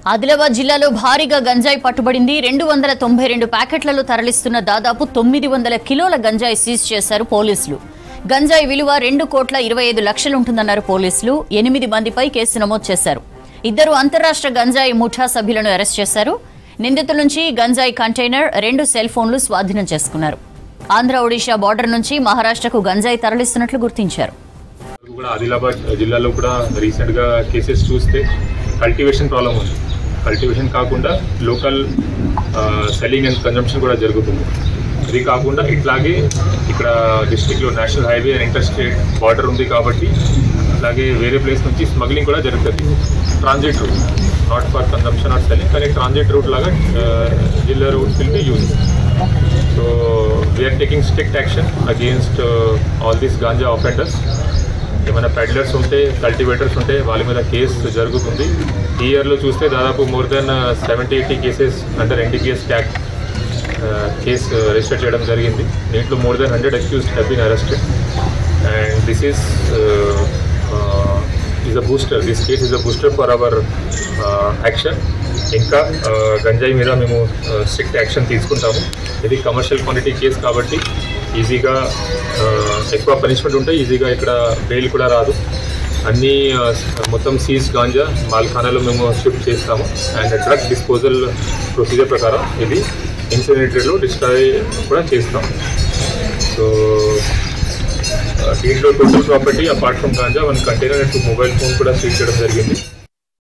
ఆదిలాబాద్ జిల్లాలో భారీగా గంజాయి పట్టుబడింది. 292 ప్యాకెట్లలో తరలిస్తున్న దాదాపు 900 కిలోల గంజాయి సీజ్ చేశారు పోలీసులు. గంజాయి విలువ 2,25,00,000 ఉంటుందన్నారు పోలీసులు. 8 మందిపై కేసు నమోదు చేశారు. 2 అంతర్రాష్ట్ర గంజాయి ముఠా సభ్యులను అరెస్ట్ చేశారు. నిందితుల నుంచి గంజాయి కంటైనర్, 2 సెల్ ఫోన్లు స్వాధీనం చేసుకున్నారు. ఆంధ్ర ఒడిషా బార్డర్ నుంచి మహారాష్ట్రకు గంజాయి తరలిస్తున్నట్లు గుర్తించారు. ఆదిలాబాద్ జిల్లాలో కూడా రీసెంట్ గా కేసెస్ చూస్తే కల్టివేషన్ ప్రాబ్లం ఉంది. కల్టివేషన్ కాకుండా లోకల్ సెల్లింగ్ అండ్ కన్జంప్షన్ కూడా జరుగుతుంది. ఇది కాకుండా ఇట్లాగే ఇక్కడ డిస్ట్రిక్ట్లో national highway and interstate border ఉంది కాబట్టి అలాగే వేరే ప్లేస్ నుంచి స్మగ్లింగ్ కూడా జరుగుతుంది. Transit route, not for consumption or selling, కానీ ట్రాన్సిట్ రూట్ లాగా జిల్లా routes will be use. So we are taking strict action against all these ganja offenders. ఏమైనా పెడ్లర్స్ ఉంటే, కల్టివేటర్స్ ఉంటే వాళ్ళ మీద కేసు జరుగుతుంది. ఈ ఇయర్లో చూస్తే దాదాపు more than 70-80 cases under NDPS act case register చేయడం జరిగింది. దీంట్లో more than 100 accused have been arrested. And this is a booster. This case is a booster for our action. ఇంకా గంజాయి మీద మేము స్ట్రిక్ట్ యాక్షన్ తీసుకుంటాము. ఇది కమర్షియల్ క్వాంటిటీ కేసు కాబట్టి ఈజీగా ఎక్కువ పనిష్మెంట్ ఉంటే ఈజీగా ఇక్కడ బెయిల్ కూడా రాదు. అన్నీ మొత్తం సీజ్ గాంజా మాల్ఖానాలో మేము షిఫ్ట్ చేస్తాము. అండ్ డ్రగ్ డిస్పోజల్ ప్రొసీజర్ ప్రకారం ఇది ఇన్సినరేటర్లో డిస్ట్రాయ్ కూడా చేస్తాం. సో దీంట్లో total property apart from ganja 1 container and 2 mobile phone కూడా సీజ్ చేయడం జరిగింది.